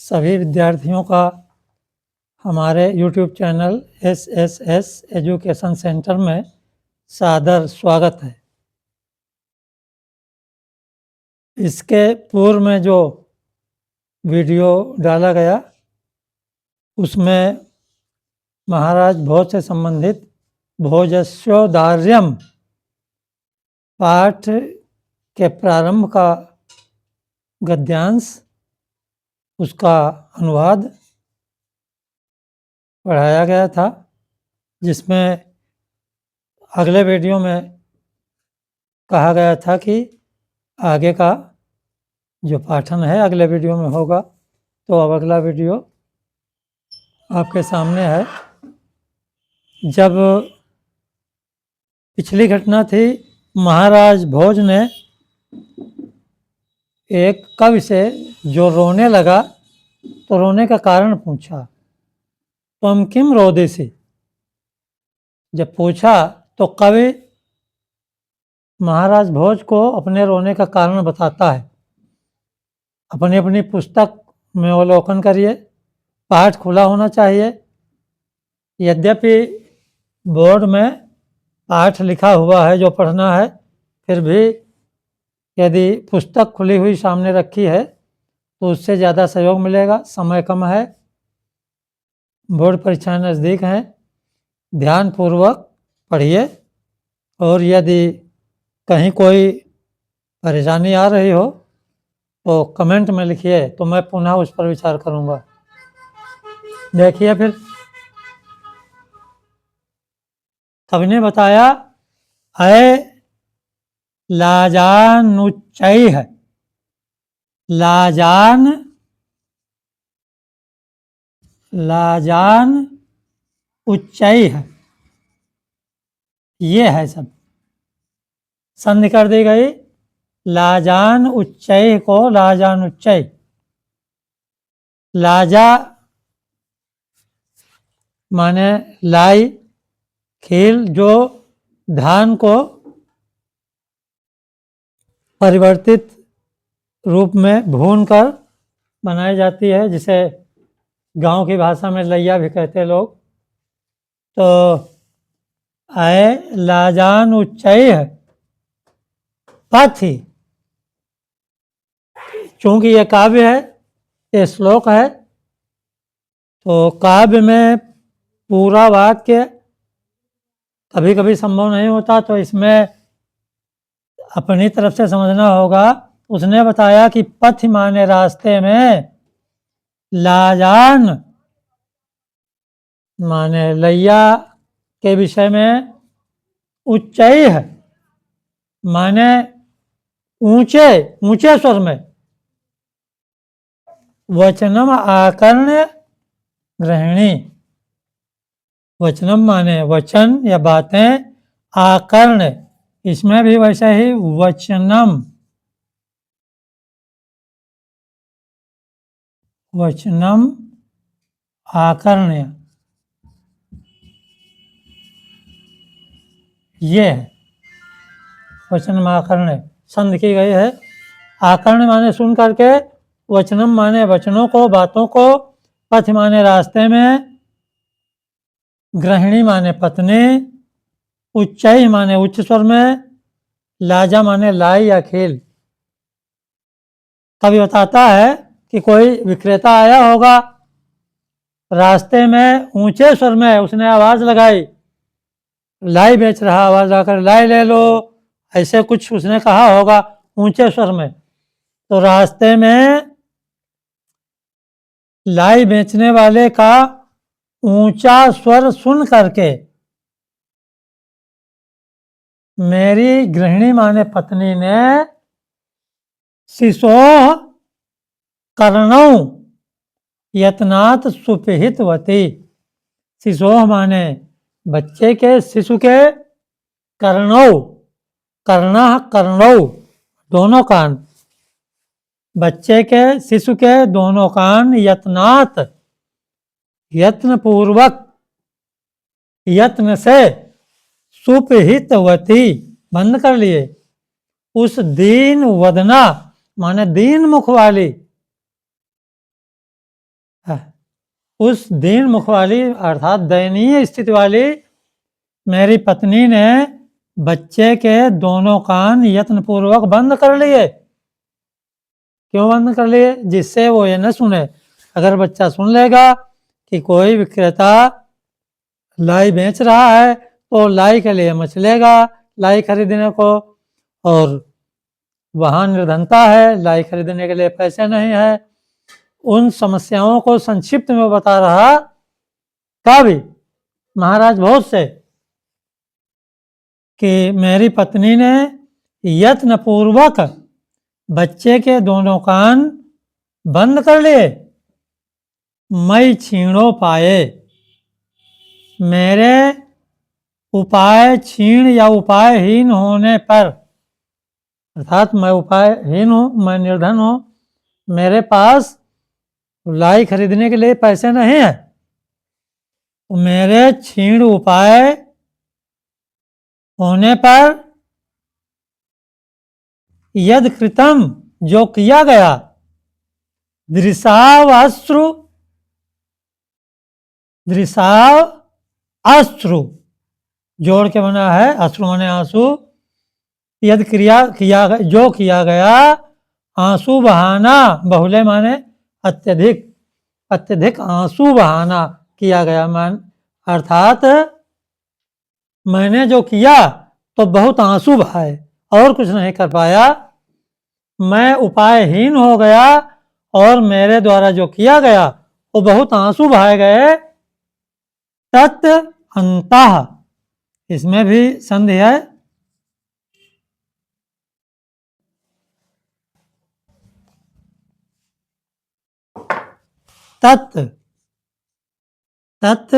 सभी विद्यार्थियों का हमारे YouTube channel SSS education centre में सादर स्वागत है। इसके पूर्व में जो वीडियो डाला गया उसमें महाराज भोज से संबंधित भोजस्योदार्यम पाठ के प्रारंभ का गद्यांश, उसका अनुवाद पढ़ाया गया था, जिसमें अगले वीडियो में कहा गया था कि आगे का जो पाठन है अगले वीडियो में होगा। तो अब अगला वीडियो आपके सामने है। जब पिछली घटना थी, महाराज भोज ने एक कवि से जो रोने लगा तो रोने का कारण पूछा। त्वम किम रोदिसी, जब पूछा तो कवि महाराज भोज को अपने रोने का कारण बताता है। अपनी अपनी पुस्तक में अवलोकन करिए, पाठ खुला होना चाहिए। यद्यपि बोर्ड में पाठ लिखा हुआ है जो पढ़ना है, फिर भी यदि पुस्तक खुली हुई सामने रखी है तो उससे ज़्यादा सहयोग मिलेगा। समय कम है, बोर्ड परीक्षा नज़दीक हैं, ध्यानपूर्वक पढ़िए। और यदि कहीं कोई परेशानी आ रही हो तो कमेंट में लिखिए, तो मैं पुनः उस पर विचार करूँगा। देखिए, फिर कवि ने बताया, अय लाजानुच्चैः, लाजान उच्चैः, ये है सब संधि कर दी गई। लाजान उच्चैः को लाजान उच्चैः, लाजा माने लाई, खील जो धान को परिवर्तित रूप में भूनकर बनाई जाती है, जिसे गांव की भाषा में लैया भी कहते हैं लोग। तो अय लाजान उच्चैः पथि, चूंकि ये काव्य है, ये श्लोक है, तो काव्य में पूरा वाक्य कभी कभी संभव नहीं होता, तो इसमें अपनी तरफ से समझना होगा। उसने बताया कि पथ माने रास्ते में, लाजान माने लैया के विषय में, उच्चैः माने ऊंचे ऊंचे स्वर में, वचनम आकर्ण्य गृहिणी, वचनम माने वचन या बातें, आकर्ण्य इसमें भी वैसे ही वचनम, वचनम आकर्ण्य, ये है वचनम आकर्ण्य, संधि की गई है। आकर्ण्य माने सुन करके, वचनम माने वचनों को, बातों को, पथ माने रास्ते में, गृहिणी माने पत्नी, उच्चैः माने उच्च स्वर में, लाजा माने लाई या खील। कभी बताता है कि कोई विक्रेता आया होगा, रास्ते में ऊंचे स्वर में उसने आवाज लगाई, लाई बेच रहा, आवाज लगाकर लाई ले लो, ऐसे कुछ उसने कहा होगा ऊंचे स्वर में। तो रास्ते में लाई बेचने वाले का ऊंचा स्वर सुन करके मेरी गृहिणी माने पत्नी ने शिशोः कर्णौ यत्नात् सुपिहितवती, शिशोः माने बच्चे के, शिशु के, कर्णौ कर्णः कर्णौ दोनों कान, बच्चे के शिशु के दोनों कान, यत्नात् यत्न पूर्वक, यत्न से, सुपिहितवती बंद कर लिए, उस दीन वदना माने दीन मुख वाली उस दीन मुख वाली अर्थात दयनीय स्थिति वाली मेरी पत्नी ने बच्चे के दोनों कान यत्नपूर्वक बंद कर लिए। क्यों बंद कर लिए? जिससे वो ये न सुने। अगर बच्चा सुन लेगा कि कोई विक्रेता लाई बेच रहा है तो लाई के लिए मचलेगा लाई खरीदने को, और वहाँ निर्धनता है, लाई खरीदने के लिए पैसे नहीं है। उन समस्याओं को संक्षिप्त में बता रहा कवि महाराज भोज से कि मेरी पत्नी ने यत्न पूर्वक बच्चे के दोनों कान बंद कर लिए। मैं छीणो पाए, मेरे उपाय क्षीण या उपायहीन होने पर, अर्थात मैं उपायहीन हूँ, मैं निर्धन हूँ, मेरे पास लाई खरीदने के लिए पैसे नहीं है, तो मेरे क्षीण उपाय होने पर यद कृतम जो किया गया, दृशाव अश्रु, दृशाव अश्रु जोड़ के बना है, अश्रु माने आंसू, यद क्रिया किया जो किया गया, आंसू बहाना, बहुले माने अत्यधिक, अत्यधिक आंसू बहाना किया गया। मान अर्थात मैंने जो किया तो बहुत आंसू बहाए और कुछ नहीं कर पाया, मैं उपायहीन हो गया और मेरे द्वारा जो किया गया वो बहुत आंसू बहाए गए। तत् अंतः, इसमें भी संधि है, तत् तत्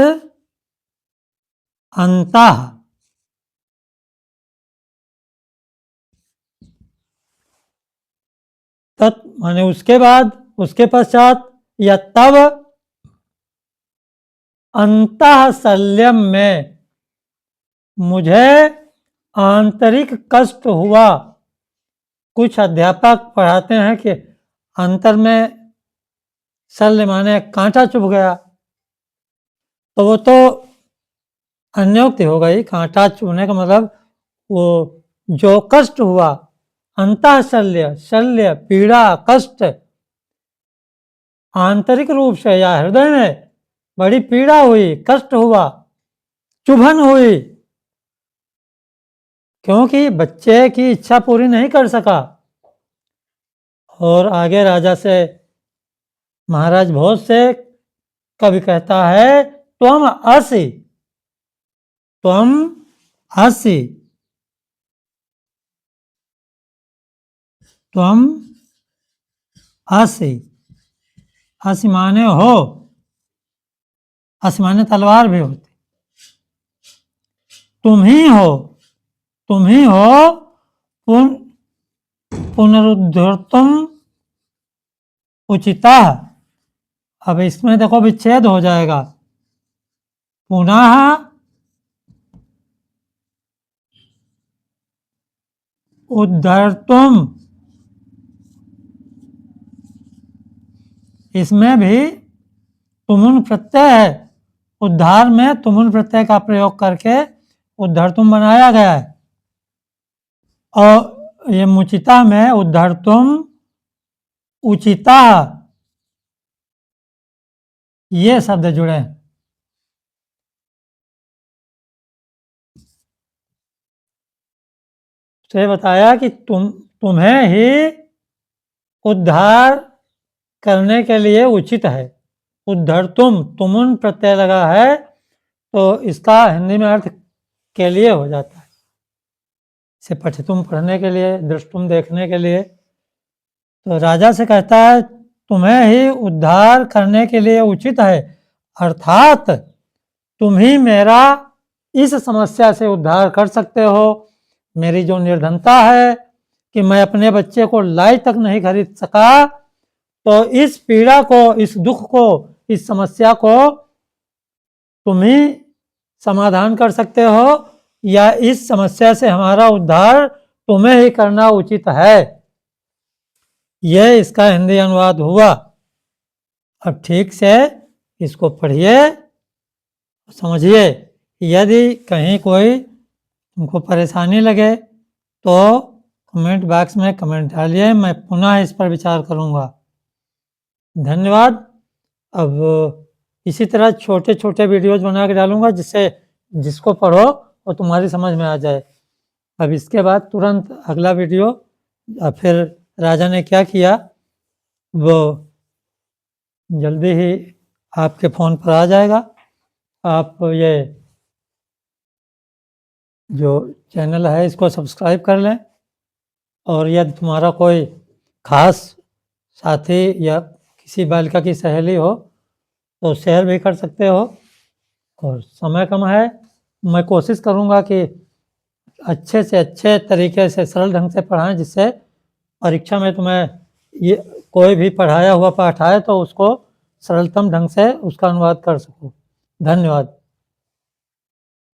अंतः, तत् माने उसके बाद, उसके पश्चात, या तब अंतः शल्यम में मुझे आंतरिक कष्ट हुआ। कुछ अध्यापक पढ़ाते हैं कि अंतर में शल्य माने कांटा चुभ गया, तो वो तो अन्योक्ति हो गई। कांटा चुभने का मतलब वो जो कष्ट हुआ, अंतः शल्य, शल्य पीड़ा कष्ट, आंतरिक रूप से या हृदय में बड़ी पीड़ा हुई, कष्ट हुआ, चुभन हुई, क्योंकि बच्चे की इच्छा पूरी नहीं कर सका। और आगे राजा से, महाराज भोज से कवि कहता है, त्वम असि, त्वम असि, त्वम असि, असि माने हो, असि माने तलवार भी होती, तुम ही हो, तुम ही हो पुनरुद्धर्तुम उचिता। अब इसमें देखो विच्छेद हो जाएगा, पुनः उद्धर्तुम, इसमें भी तुमुन प्रत्यय है, उद्धार में तुमुन प्रत्यय का प्रयोग करके उद्धर्तुम बनाया गया है, और ये मुचिता में उद्धर्तुम उचिता ये शब्द जुड़े हैं। तो बताया कि तुम्हें ही उद्धार करने के लिए उचित है। उद्धर्तुम, तुमुन प्रत्यय लगा है तो इसका हिंदी में अर्थ के लिए हो जाता है। इसे पठितुम पढ़ने के लिए, दृष्टुम देखने के लिए। तो राजा से कहता है तुम्हें ही उद्धार करने के लिए उचित है, अर्थात तुम ही मेरा इस समस्या से उद्धार कर सकते हो। मेरी जो निर्धनता है कि मैं अपने बच्चे को लाई तक नहीं खरीद सका, तो इस पीड़ा को, इस दुख को, इस समस्या को तुम ही समाधान कर सकते हो, या इस समस्या से हमारा उद्धार तुम्हें ही करना उचित है। यह इसका हिंदी अनुवाद हुआ। अब ठीक से इसको पढ़िए, समझिए। यदि कहीं कोई तुमको परेशानी लगे तो कमेंट बॉक्स में कमेंट डालिए, मैं पुनः इस पर विचार करूँगा। धन्यवाद। अब इसी तरह छोटे छोटे वीडियोज बना के डालूंगा जिससे जिसको पढ़ो वो तुम्हारी समझ में आ जाए। अब इसके बाद तुरंत अगला वीडियो फिर राजा ने क्या किया वो जल्दी ही आपके फ़ोन पर आ जाएगा। आप ये जो चैनल है इसको सब्सक्राइब कर लें, और यदि तुम्हारा कोई खास साथी या किसी बालिका की सहेली हो तो शेयर भी कर सकते हो। और समय कम है, मैं कोशिश करूँगा कि अच्छे से अच्छे तरीके से सरल ढंग से पढ़ाएं जिससे परीक्षा में तुम्हें ये कोई भी पढ़ाया हुआ पाठ आए तो उसको सरलतम ढंग से उसका अनुवाद कर सको। धन्यवाद।